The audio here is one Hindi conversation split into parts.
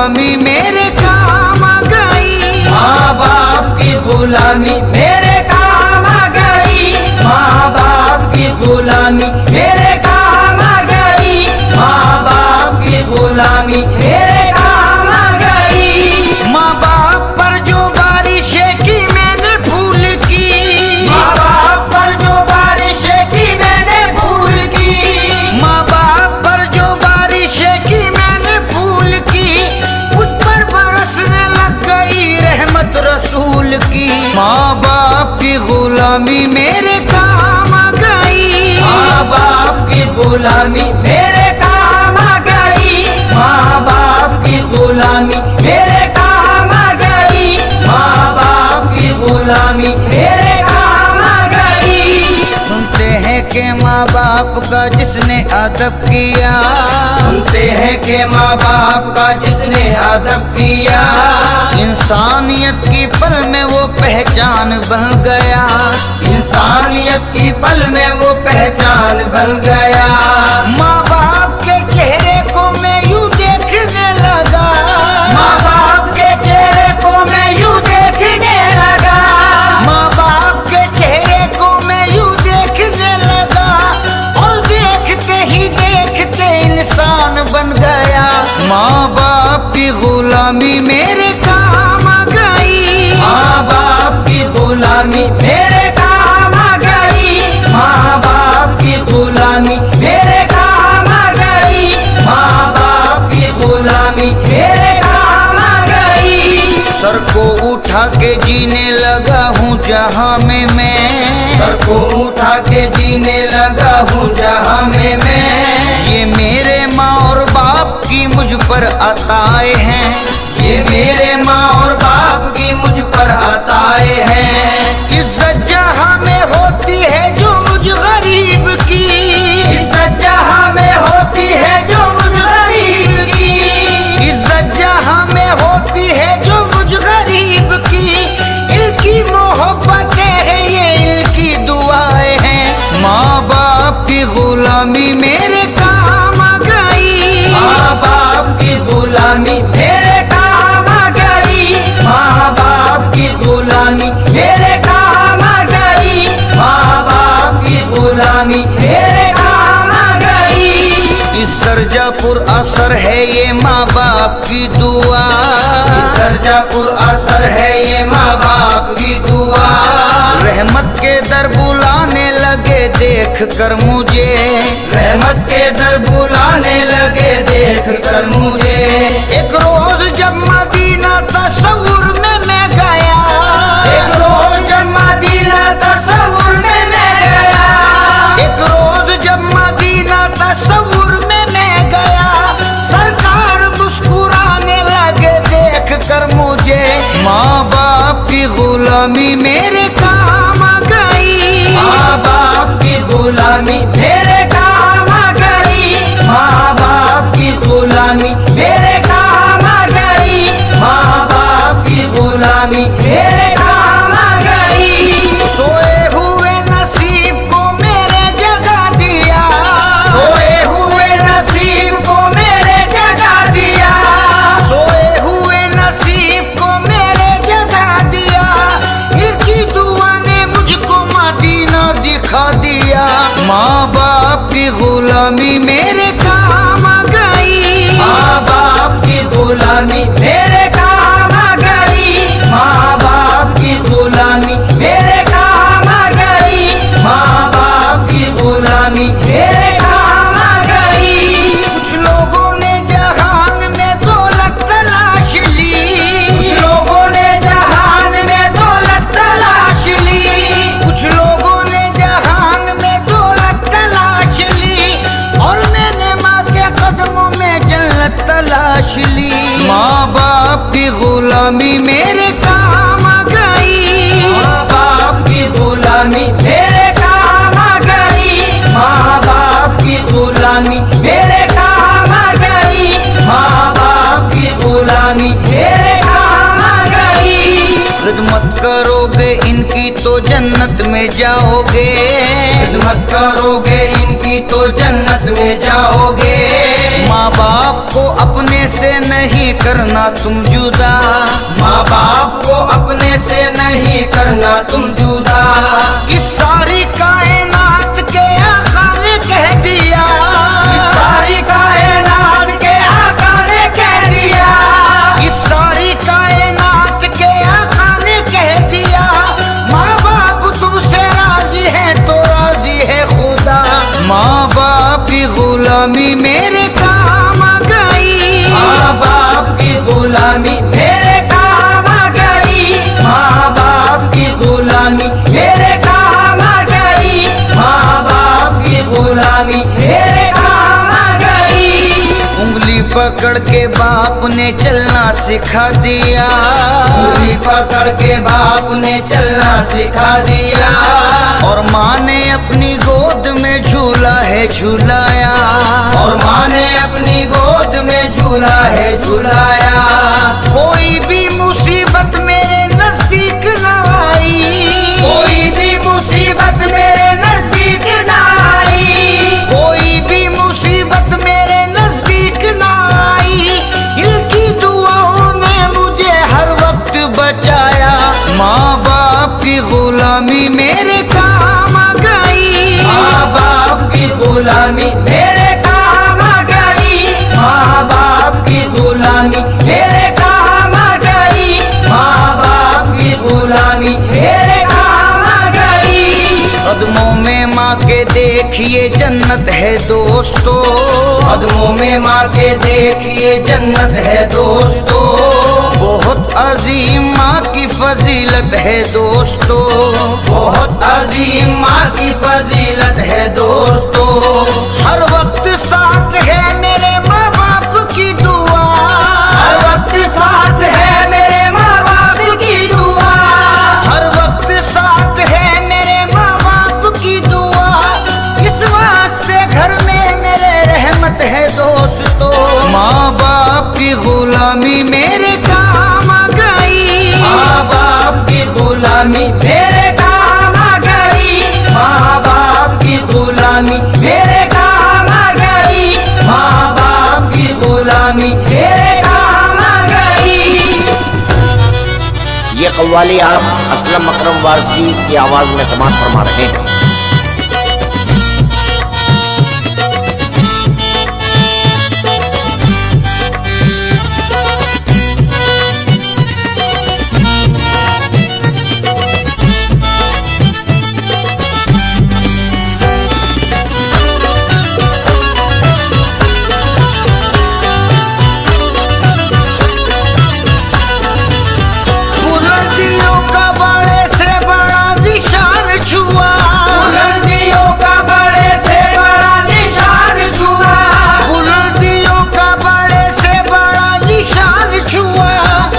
गुलामी मेरे काम आ गई, माँ बाप की गुलामी मेरे काम आ गई, माँ बाप की गुलामी मेरे काम आ गई, माँ बाप की गुलामी मेरे काम आ गई। माँ बाप पर जो बारिशें की मैंने भूल की, माँ बाप पर जो बारिशें की मैंने भूल की, माँ बाप पर जो बारिशें की मैंने भूल की, मुझ पर बरसने लग गई रहमत रसूल की। माँ बाप की गुलामी मेरे काम आ गई, माँ बाप की गुलामी मेरे काम आ गई, माँ बाप की गुलामी मेरे काम आ गई, माँ बाप की गुलामी मेरे काम आ गई। सुनते हैं कि माँ बाप का जिसने अदब किया, सुनते हैं कि माँ बाप का जिसने अदब किया, इंसानियत की पल में वो पहचान बन गया, इंसानियत की पल में वो पहचान बन गया। माँ बाप के चेहरे को मैं यूं देखने लगा, माँ बाप के चेहरे को मैं यूं देखने लगा, माँ बाप के चेहरे को मैं यूं देखने लगा, और देखते ही देखते इंसान बन गया। माँ बाप की गुलामी मेरे काम आ गई, माँ बाप की गुलामी मेरे काम आ गई, माँ बाप की गुलामी मेरे काम आ गई, माँ बाप की गुलामी मेरे काम आ गई। सर को उठा के जीने लगा हूँ जहाँ में मैं, सर को उठा के जीने लगा हूँ जहाँ में मैं। ये मेरे माँ और बाप की मुझ पर अताए हैं, ये मेरे माँ और बाप की मुझ पर अताए हैं। इज्जत जहाँ में होती है जो मुझ गरीब की, इज्जत जहाँ में होती है जो मुझ गरीब की, इज्जत जहाँ में होती है जो मुझ गरीब की, इनकी मोहब्बतें हैं ये इनकी दुआएं हैं। माँ बाप की गुलामी मेरे काम आ गई, माँ बाप की गुलामी मेरे काम आ गई, माँ बाप की गुलामी मेरे काम आ गई, माँ बाप की गुलामी मेरे काम आ गई। इस दर्जापुर असर है ये माँ बाप की दुआ, दर्जापुर असर है ये माँ बाप की दुआ। रहमत के दर बुलाने लगे देख कर मुझे, रहमत के दर बुलाने लगे देख कर मुझे। एक रोज जब मदीना तस्वुर में मैं गया, एक रोज जब मदीना तस्वुर में मैं गया, एक रोज जब मदीना तस्वुर में मैं गया, सरकार मुस्कुराने लगे देख कर मुझे। माँ बाप की गुलामी मेरे काम आ गई, माँ बाप की गुलामी मेरे काम आ गई, माँ बाप की गुलामी मेरे काम आ गई, माँ बाप की गुलामी मेरे काम आ गई। सोए हुए नसीब को मेरे जगा दिया, सोए हुए नसीब को मेरे जगा दिया, सोए हुए नसीब को मेरे जगा दिया, इनकी दुआ ने मुझको मदीना दिखा दिया। माँ बाप की गुलामी मेरे काम आ गई, माँ बाप की गुलामी मेरे काम आ गई, माँ बाप की गुलामी मेरे काम आ गई, माँ बाप की गुलामी मेरे काम आ गई। कुछ लोगों ने जहान में दौलत तलाश ली, कुछ लोगों ने जहान में दौलत तलाश ली, कुछ लोगों ने जहान में दौलत तलाश ली, और मैंने माँ के कदमों में जन्नत तलाश ली। माँ बाप की गुलामी मेरे काम आ गई, माँ बाप की गुलामी मेरे काम आ गई, माँ बाप की गुलामी मेरे काम आ गई, माँ बाप की गुलामी मेरे काम आ गई। खिदमत करोगे इनकी तो जन्नत में जाओगे, खिदमत करोगे इनकी तो जन्नत में जाओगे। माँ बाप को अपने से नहीं करना तुम जुदा, माँ बाप को अपने से नहीं करना तुम जुदा। इस सारी कायनात के आका ने कह दिया, इस सारी कायनात के आका ने कह दिया, इस सारी कायनात के आका ने कह दिया, माँ बाप तुमसे राजी है तो राजी है खुदा। माँ बाप की गुलामी मेरे काम आ गई, माँ बाप की गुलामी मेरे काम आ गई, माँ बाप की गुलामी मेरे काम आ गई, माँ बाप की गुलामी मेरे काम आ गई। उंगली पकड़ के बाप ने चलना सिखा दिया, उंगली पकड़ के बाप ने चलना सिखा दिया, और माँ ने अपनी गोद में झूला है झूलाया, और माँ ने अपनी गोद में झूला है झूलाया। कोई भी मुसीबत मेरे नजदीक न आई, कोई भी मुसीबत मेरे नजदीक ना आई, कोई भी मुसीबत मेरे नजदीक न आई, इनकी दुआओं ने मुझे हर वक्त बचाया। माँ बाप की गुलामी मेरे काम आ गई, माँ बाप की गुलामी मेरे काम आ गई, माँ बाप की गुलामी मेरे काम आ गई, माँ बाप की गुलामी मेरे काम आ गई। कदमों में माँ के देखिए जन्नत है दोस्तों, कदमों में माँ के देखिए जन्नत है दोस्तों, बहुत अजीम माँ की फजीलत है दोस्तों, बहुत अजीम माँ की फजीलत है दोस्तों। हर वक्त साथ है मेरे माँ बाप की दुआ, हर वक्त साथ है मेरे माँ बाप की दुआ, हर वक्त साथ है मेरे माँ बाप की दुआ, इस वास्ते घर में मेरे रहमत है दोस्तों। माँ बाप की गुलामी मेरे काम आ गई, माँ बाप की गुलामी मेरे काम आ गई, माँ बाप की गुलामी मेरे काम आ गई, माँ बाप की गुलामी मेरे काम आ गई। ये कव्वाली आप असलम अकरम वारसी की आवाज में समाअत फरमा रहे हैं। बुलंदियों का बड़े से बड़ा निशान छुआ, बुलंदियों का बड़े से बड़ा निशान छुआ, बुलंदियों का बड़े से बड़ा निशान छुआ,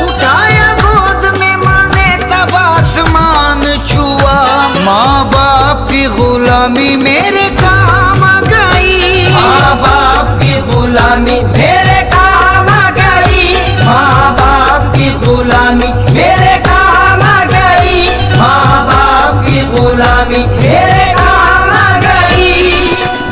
उठाया गोद में माँ ने तब आसमान छुआ। माँ बाप की गुलामी मेरे काम आ गई, माँ बाप की गुलामी मेरे काम आ गई, माँ बाप की गुलामी मेरे काम आ गई, माँ बाप की गुलामी मेरे काम आ गई।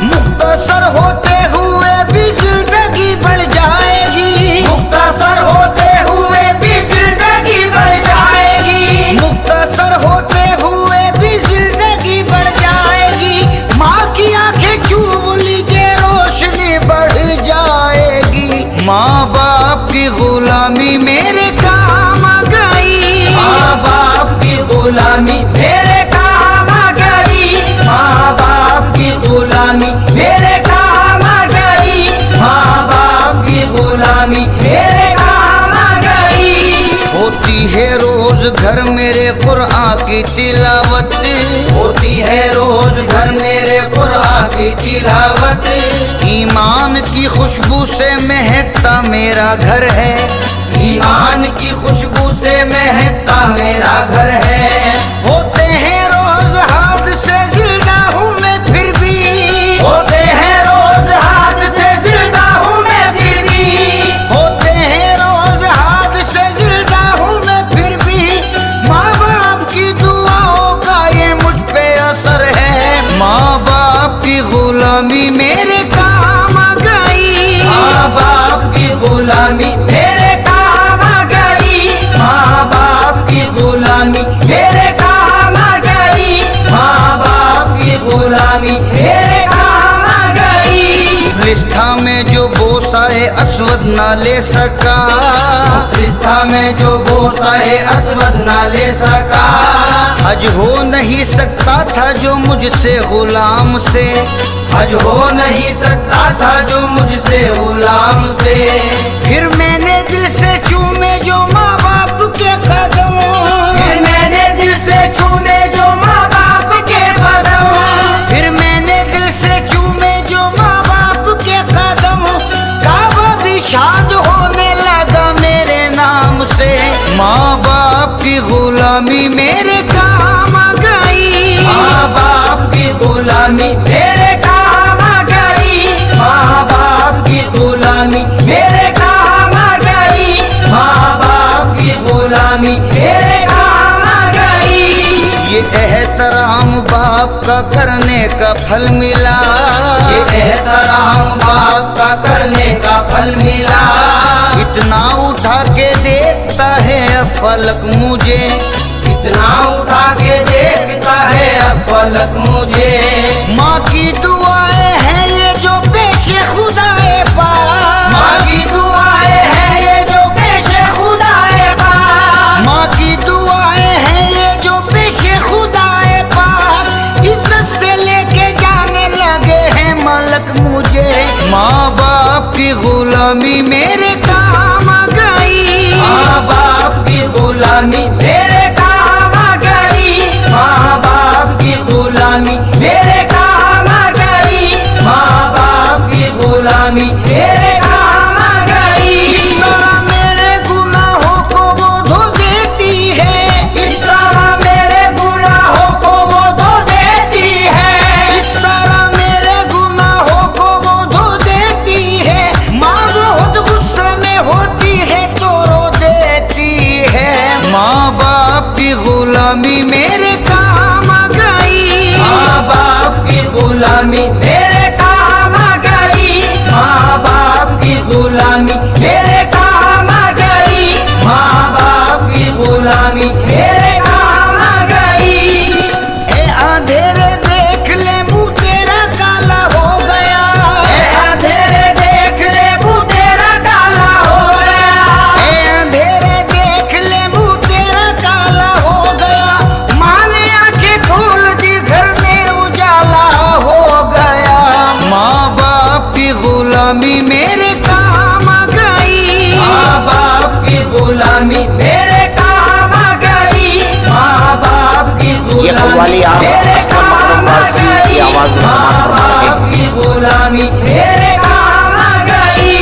मुख्तसर होते हुए भी जिंदगी बढ़ जाएगी, मुख्तसर होते हुए भी जिंदगी बढ़ जाएगी, मुख्तसर होते हुए भी जिंदगी बढ़ जाएगी। माँ की आंखें चूम लीजिए रोशनी बढ़ जाएगी। माँ बाप की गुलामी मेरे काम आ गई, माँ बाप की गुलामी मेरे काम आ गई, माँ बाप की गुलामी मेरे काम आ गई, माँ बाप की गुलामी मेरे काम आ गई। होती है रोज घर मेरे कुरान की तिलावत, होती है रोज घर मेरे कुरान की तिलावत, ईमान की खुशबू से महकता मेरा घर है, ईमान की खुशबू से महकता मेरा घर है। होते हैं रोज हादसे जिंदा हूँ मैं फिर भी, होते हैं रोज हादसे जिंदा हूँ मैं फिर भी, होते हैं रोज हादसे जिंदा हूँ मैं फिर भी। माँ बाप की दुआओं का ये मुझ पे असर है। माँ बाप की गुलामी मेरे काम आ गई, असवद ना ले सका, रिश्ता में जो बोसा है असवद ना ले सका। हज हो नहीं सकता था जो मुझसे गुलाम से, हज हो नहीं सकता था जो मुझसे गुलाम से। फिर मैंने दिल से चूमे जो माँ बाप के कदम, फिर मैंने दिल से चूमे जो माँ बाप के कदम, फिर मैंने दिल से चूमे जो माँ बाप के कदम। काबा भी शाद होने लगा मेरे नाम से, माँ बाप की गुलामी मेरे काम आ गई, माँ बाप की गुलामी मेरे काम आ गई, माँ बाप की गुलामी मेरे काम आ गई, माँ बाप की गुलामी मेरे काम आ गई। ये एहतराम बाप का करने का फल मिला, ये एहतराम बाप का करने का फल मिला। इतना उठा के देखता है फलक मुझे, इतना उठा के देखता है फलक मुझे। माँ की दुआएं हैं ये जो पेशे खुदाए पाक, माँ की दुआएं हैं ये जो पेशे खुदाए पाक, माँ की दुआएं हैं ये जो पेशे खुदाए पाक। इज्जत से लेके जाने लगे हैं मलक मुझे, माँ बाप की गुलामी मेरे काम आ गई, माँ बाप की गुलामी मेरे काम आ गई, माँ बाप की गुलामी मेरे काम आ गई, माँ बाप की गुलामी मेरे काम आ गई। इस तरह मेरे गुनाहों को वो धो देती है, इस तरह मेरे गुनाहों को वो धो देती है, इस तरह मेरे गुनाहों को वो धो देती है। माँ बहुत गुस्से में होती है तो रो देती है, माँ बाप की गुलामी मेरे काम आ गई, माँ बाप की गुलामी मेरे काम आ गई, माँ बाप की गुलामी मेरे काम आ गई, माँ बाप की गुलामी मेरे काम आ गई। ए अंधेरे देख ले मुँह तेरा काला हो गया, ए अंधेरे देख ले मुँह तेरा काला हो गया, ए अंधेरे देख ले मुँह तेरा काला हो गया। माँ ने आंखें खोल दी घर में उजाला हो गया, माँ बाप की गुलामी मेरे काम आ गई, माँ बाप की गुलामी मेरे काम आ गई, माँ बाप की ये कव्वाली गुलामी आप मेरे असलम काम मकरम आ वारसी की गई, आवाज में माँ समाप्त फरमा रहे हैं। बाप की गुलामी मेरे काम आ गई।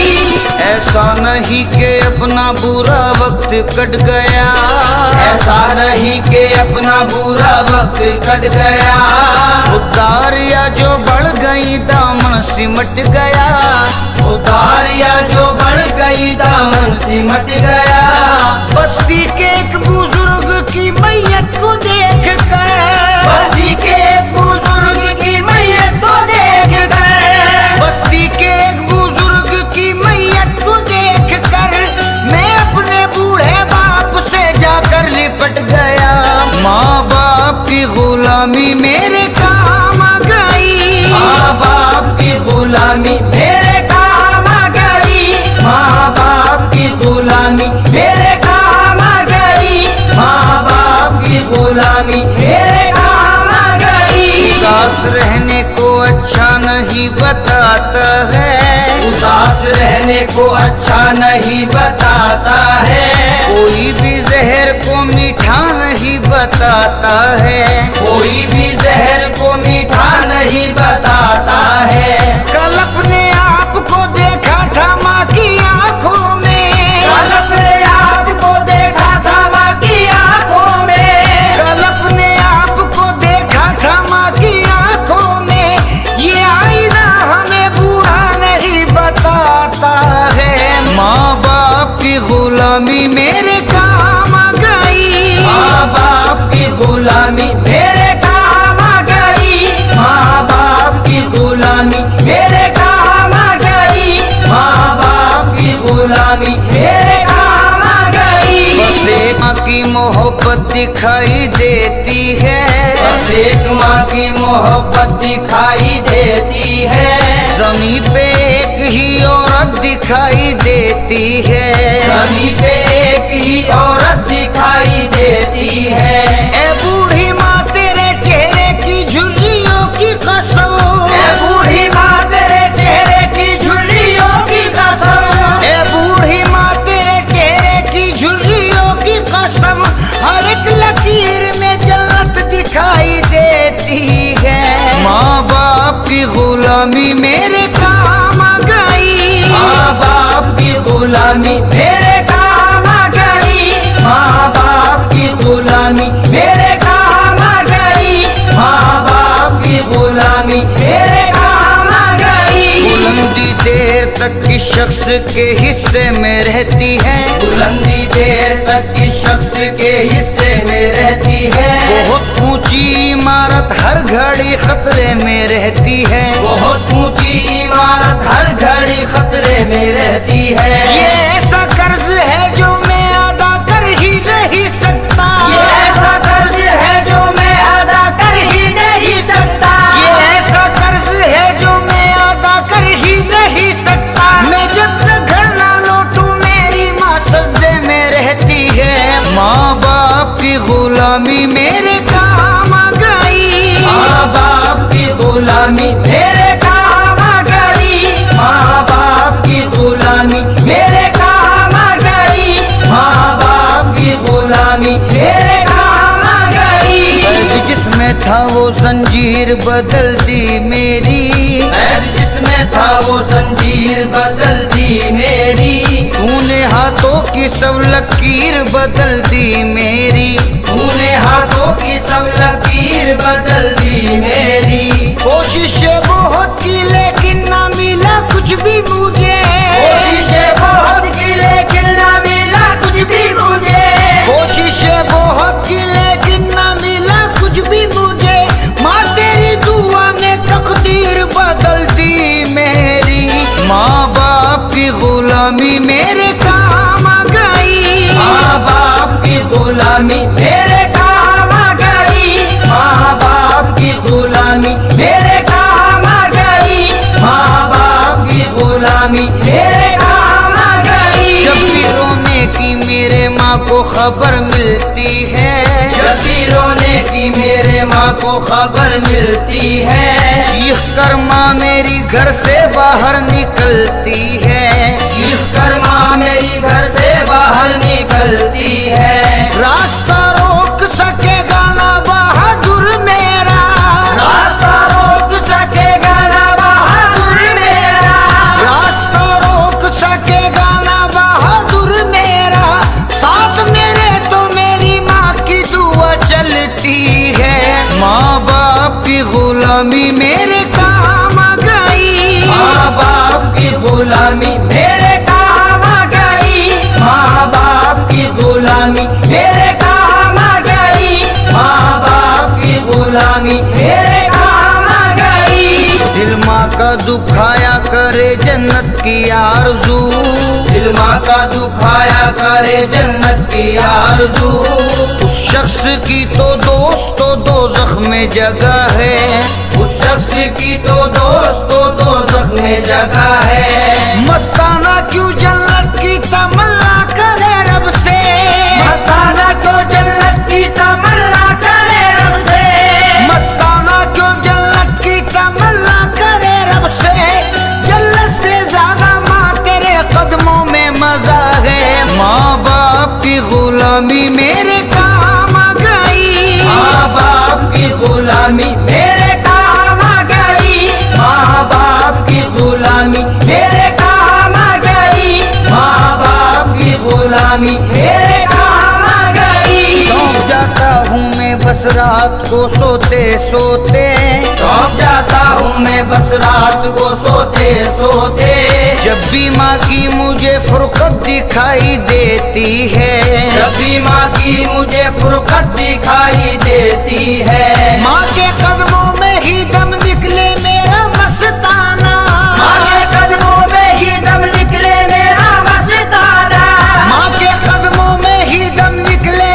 ऐसा नहीं कि अपना बुरा वक्त कट गया, ऐसा नहीं कि अपना बुरा वक्त कट गया, उतारिया जो बढ़ गई दामन सिमट गया, उतारिया जो बढ़ गई दामन सिमट गया। बस्ती के एक बुजुर्ग की मैयत को देख कर, बस्ती के एक बुजुर्ग की मैयत को देख कर, बस्ती के एक बुजुर्ग की मैयत को देख कर मैं अपने बूढ़े बाप से जाकर लिपट गया, माँ बाप की गुलामी मेरे काम आ गई, माँ बाप की गुलामी मेरे काम आ गई, माँ बाप की गुलामी मेरे काम आ गई, माँ बाप की गुलामी मेरे काम आ गई। उदास रहने को अच्छा नहीं बताता है, उदास रहने को अच्छा नहीं बताता है, कोई भी जहर को मीठा नहीं बताता है, कोई भी जहर को मीठा नहीं बताता है। कल अपने आप को देखा था माँ की आंखों में, कल अपने आप को देखा था माँ की आंखों में, कल अपने आप को देखा था माँ की आंखों में। ये आईना हमें बूढ़ा नहीं बताता है, माँ बाप की गुलामी मेरे काम आ गई, माँ बाप की गुलामी मेरे काम आ गई, माँ बाप की गुलामी की मोहब्बत दिखाई देती है, बस एक माँ की मोहब्बत दिखाई देती है। ज़मीं पे एक ही औरत दिखाई देती है, ज़मीं पे एक ही औरत दिखाई देती है। ए बूढ़ी माँ तेरे चेहरे की झुर्रियों की कसम, ए बूढ़ी माँ तेरे चेहरे की झुर्रियों की कसम, ए बूढ़ी माँ तेरे चेहरे की झुर्रियों की कसम, हर एक लकीर में जन्नत दिखाई देती है। माँ बाप की गुलामी मेरे काम आ गई, माँ बाप की गुलामी मेरे काम आ गई। माँ बाप की गुलामी मेरे काम आ गई। माँ बाप की गुलामी मेरे काम आ गई। बुलंदी देर तक किस शख्स के हिस्से में रहती है, बुलंदी देर तक किस शख्स के हिस्से में रहती है। बहुत ऊंची इमारत हर घड़ी खतरे में रहती है, बहुत ऊंची इमारत हर घड़ी खतरे में रहती है। ये ऐसा कर्ज है जो मैं अदा कर ही नहीं सकता, ये ऐसा कर्ज है जो मैं अदा कर ही नहीं सकता। ये ऐसा कर्ज है जो मैं अदा कर ही नहीं सकता। मैं जब तक घर ना लौटूं मेरी माँ सजदे में रहती है। माँ बाप की गुलामी मेरे काम आ गई, माँ बाप की गुलामी मेरे काम आ गई। माँ बाप की गुलामी मेरे काम आ गई। माँ बाप की गुलामी मेरे काम आ गई। कैद जिसमें था वो जंजीर बदल दी मेरी, कैद जिसमें था वो जंजीर बदल दी मेरी। तूने हाथों की सब लकीर बदल दी मेरी, तूने हाथों की सब लकीर बदल दी मेरी। कोशिशें बहुत की लेकिन ना मिला कुछ भी मुझे, कोशिशें बहुत की लेकिन ना मिला कुछ भी मुझे। कोशिशें बहुत की लेकिन ना मिला कुछ भी मुझे। माँ तेरी दुआ ने तकदीर बदल दी मेरी। माँ बाप की गुलामी मेरे काम आ गई, माँ बाप की गुलामी मेरे काम आ गई। माँ बाप की गुलामी मेरे काम आ गई। माँ बाप की गुलामी मेरे काम आ गई। जब भी रोने की मेरे माँ को खबर मिलती है, जब भी रोने की मेरे माँ को खबर मिलती है। चीख कर माँ मेरी घर से बाहर निकलती है, चीख कर माँ मेरी घर से बाहर निकलती है। रास्ता रोक सकेगा ना बहादुर मेरा, रास्ता रोक सकेगा ना बहादुर मेरा। रास्ता रोक सकेगा ना बहादुर मेरा। साथ मेरे तो मेरी माँ की दुआ चलती है। माँ बाप की गुलामी मेरे काम आ गई, माँ बाप की गुलामी मेरे काम आ गई। माँ बाप की गुलामी मेरे काम आ गई। माँ बाप की गुलामी मेरे काम आ गई। दिल माँ का दुखाया करे जन्नत की आरज़ू, दिल माँ का दुखाया करे जन्नत की आरज़ू। उस शख्स की तो दोस्तों दोज़ख में जगह है, उस शख्स की तो दोस्तों दोज़ख में जगह है। मस्ताना क्यों जन्नत की तमन्ना करे रब से, मस्ताना क्यों जन्नत की तमन्ना करे रब से। मस्ताना क्यों जन्नत की तमन्ना करे रब से। जन्नत से ज्यादा माँ तेरे कदमों में मजा है। माँ बाप की गुलामी मेरे काम आ गई, माँ बाप की गुलामी मेरे काम आ गई। माँ बाप की गुलामी मेरे काम आ गई। माँ बाप की गुलामी मेरे काम आ गई। चौंक जाता हूँ मैं बस रात को सोते सोते, चौंक जाता हूँ मैं बस रात को सोते सोते। जब भी माँ की मुझे फुर्कत दिखाई देती है, जब भी माँ की मुझे फुर्कत दिखाई देती है। माँ के कदमों में ही दम निकले मेरा मस्ताना, माँ के कदमों में ही दम निकले मेरा मस्ताना। माँ के कदमों में ही दम निकले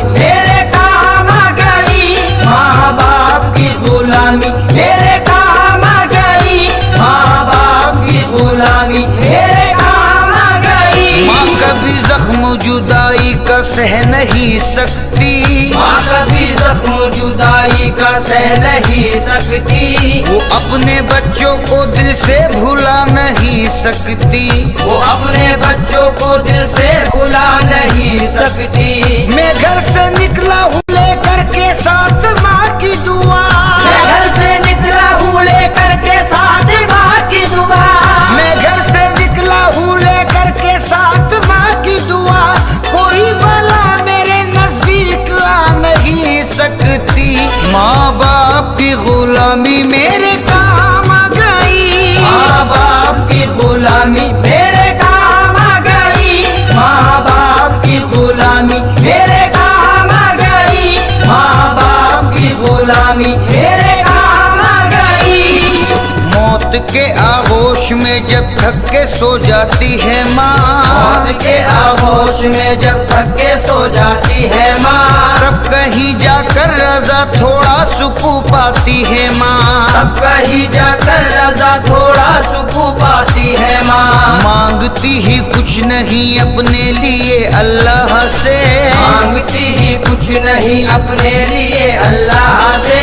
मेरे काम आ गई, माँ बाप की गुलामी मेरे काम आ गई, माँ बाप की गुलामी मेरे काम आ गई। माँ कभी जख्म जुदाई का सह नहीं सकती, माँ कभी जख्म जुदाई का सह नहीं सकती, वो अपने बच्चों को दिल से भुला नहीं सकती, वो अपने बच्चों को दिल से भुला नहीं सकती। मैं घर से निकला हूँ लेकर के साथ माँ की दुआ, मैं घर से निकला हूँ लेकर के साथ माँ की दुआ, मैं घर से निकला हूँ लेकर के साथ माँ की दुआ, कोई बला मेरे नजदीक आ नहीं सकती। माँ बाप की गुलामी मेरे काम आ गई, माँ बाप की गुलामी मेरे काम आ गई, माँ बाप की गुलामी मेरे काम आ गई, माँ बाप की गुलामी मेरे काम आ गई। मौत के आगोश में जब थक के सो जाती है माँ, मौत के आगोश में जब थक के सो जाती है माँ, तब कहीं जाकर रजा थोड़ा सुकून पाती है माँ, तब कहीं जाकर रजा थोड़ा सुकून पाती है माँ। मांगती ही कुछ नहीं अपने लिए अल्लाह से, मांगती ही कुछ नहीं अपने लिए अल्लाह से,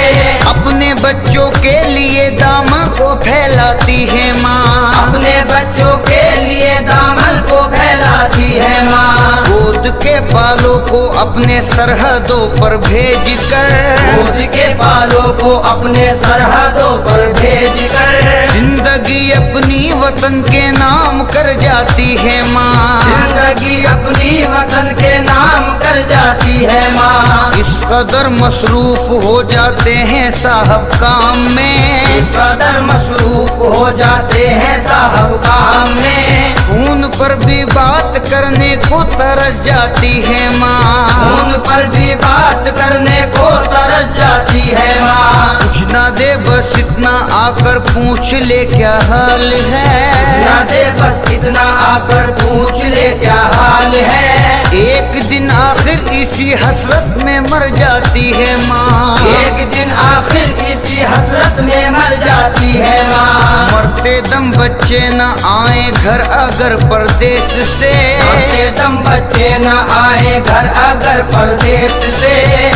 अपने बच्चों के लिए दामन को फैलाती है माँ, अपने बच्चों के लिए दामन को फैलाती है माँ। गोद के बालों को अपने सरहदों पर भेज कर, गोद के बालों को अपने सरहदों पर भेज कर, जिंदगी अपनी वतन के नाम कर जाती है माँ, जिंदगी अपनी वतन के नाम कर जाती है माँ। इस कदर मसरूफ हो जाते हैं साहब काम में, इस कदर मशरूफ हो जाते हैं साहब काम में, खून पर भी बात करने को तरस जाती है माँ, उन पर भी बात करने को तरस जाती है माँ। कुछ ना दे बस इतना आकर पूछ ले क्या हाल है, ना दे बस इतना आकर पूछ ले क्या हाल है। एक दिन आखिर इसी हसरत में मर जाती है माँ, एक दिन आखिर इसी हसरत में मर जाती है माँ। मरते दम बच्चे न आए घर अगर परदेश से, मरते दम बच्चे न आए घर अगर परदेश से,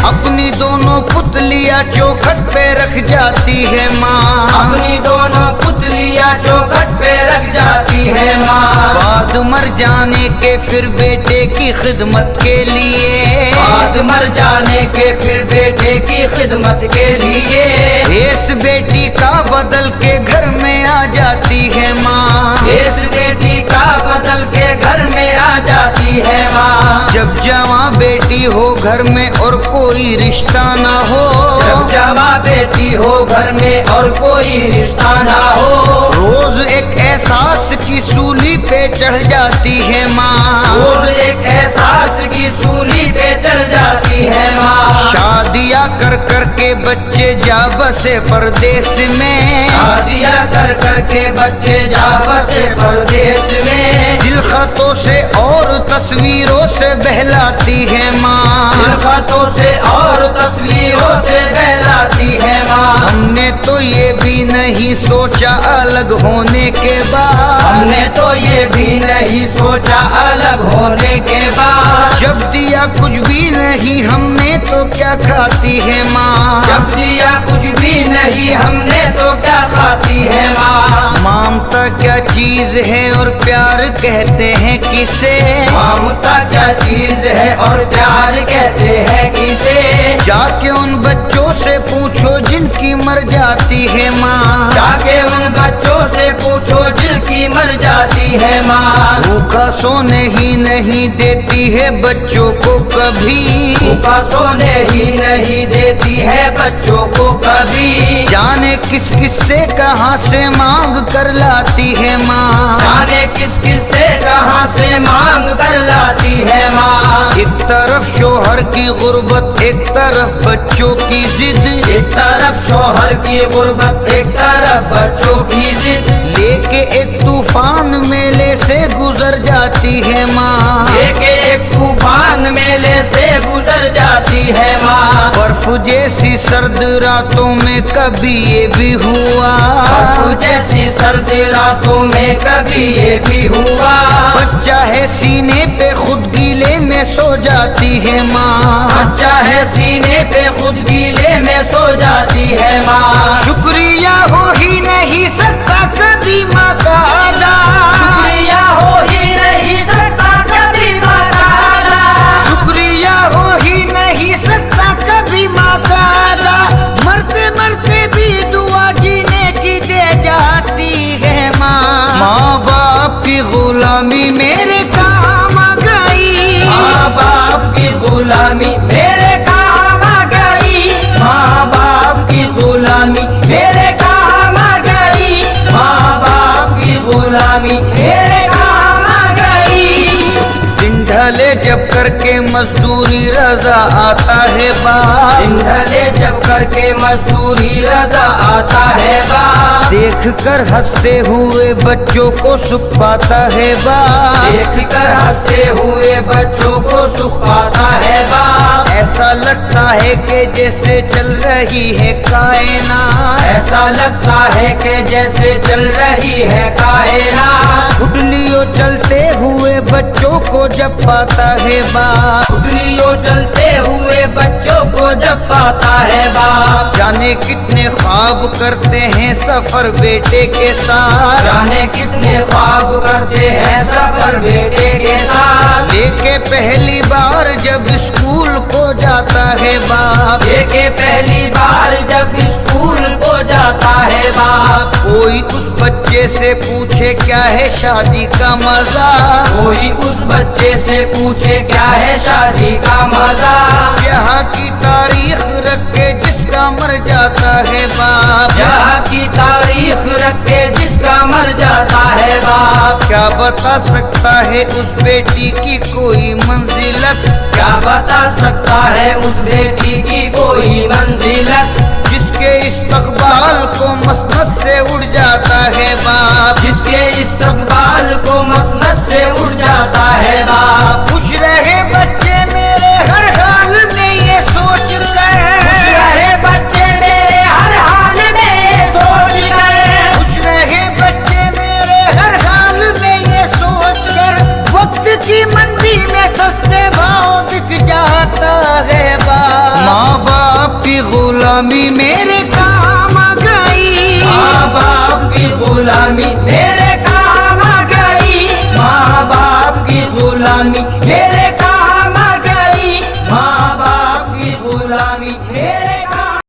अपनी दोनों पुतलियाँ चौखट पे रख जाती है माँ, अपनी दोनों पुतलियाँ चौखट पे रख जाती है माँ। बाद मर जाने के फिर बेटे की खिदमत के लिए, बाद मर जाने के फिर बेटे की खिदमत के लिए, इस बेटी का बदल के घर में आ जाती है माँ, इस बेटी का बदल के घर में आ जाती है माँ। जब जवां बेटी हो घर में और कोई रिश्ता ना हो, जब जवां बेटी हो घर में और कोई रिश्ता ना हो, रोज एक एहसास की सूली पे चढ़ जाती है माँ, रोज एक एहसास की सूली पे चढ़ जाती है माँ। शादियाँ कर कर के बच्चे जा बसे परदेश में, शादियाँ कर कर के बच्चे जा बसे परदेश में, दिल खतों से और तस्वीरों से बहलाती है माँ, दिल खतों से और तस्वीरों से बहलाती है माँ। हमने तो ये भी नहीं सोचा अलग होने के बाद, हमने तो ये भी नहीं सोचा अलग होने के बाद, जब दिया कुछ भी नहीं हमने तो क्या खाती है माँ, जब दिया कुछ भी नहीं हमने तो क्या खाती है माँ। ममता क्या चीज है और प्यार कहते हैं किसे, ममता क्या चीज है और प्यार कहते हैं किसे, जाके उन बच्चों से पूछो जिनकी मर जाती है माँ, जाके उन बच्चों से पूछो जिनकी मर जाती है माँ। भूखा सोने ही नहीं देती है बच्चों को कभी, भूखा सोने ही नहीं देती है बच्चों को कभी, जाने किस किस से कहाँ से मांग कर लाती है माँ, जाने किस किस से कहाँ से मांग कर लाती है माँ। एक तरफ शोहर की गुर्बत एक तरफ बच्चों की जिद, एक तरफ शोहर की गुर्बत, एक तरफ बच्चों की जिद, लेके एक तूफान मेले से गुजर जाती है माँ। लेके एक तूफान मेले से गुजर जाती है माँ। बर्फ जैसी सर्द रातों में कभी ये भी हुआ, बर्फ जैसी सर्द रातों में कभी ये भी हुआ। बच्चा है सीने पे खुद गीले में सो जाती है माँ। बच्चा है सीने पे खुद गीले में सो जाती है माँ। शुक्रिया हो ही नहीं सकता कभी माँ का अदा, शुक्रिया हो ही नहीं सकता कभी माँ का अदा। शुक्रिया हो ही नहीं सकता कभी माँ का अदा। मरते मरते भी दुआ जीने की दे जाती है माँ। माँ बाप की गुलामी मेरे काम आ गई, माँ बाप की गुलामी मेरे काम आ गई। माँ बाप की गुलामी मेरे काम आ गई। माँ बाप की गुलामी मेरे काम आ गई। दिन ढले जब करके मजदूरी रजा आता है बाप, दिन ढले जब करके मजदूरी रजा आता है बाप। देख कर हंसते हुए बच्चों को सुख पाता है बाप। देख कर हंसते हुए बच्चों को सुख पाता है बाप। ऐसा लगता है कि जैसे चल रही है कायनात, ऐसा लगता है कि जैसे चल रही है कायनात। उंगलियों चलते हुए बच्चों को जब पाता है बाप, उंगलियों चलते हुए बच्चों को जब पाता है बाप। जाने कितने ख्वाब करते हैं सफर बेटे के साथ, जाने कितने ख्वाब करते हैं सफर बेटे के साथ। लेके पहली बार जब स्कूल को जाता है बाप, लेके पहली बार जब स्कूल को जाता है बाप। कोई उस बच्चे से पूछे क्या है शादी का मजा, कोई उस बच्चे से पूछे क्या है शादी का मजा। यहाँ की तारीख रख के जिसका मर जाता है बाप, यहाँ की तारीख रख के जिसका मर जाता है बाप। क्या बता सकता है उस बेटी की कोई मंजिलत, क्या बता सकता है उस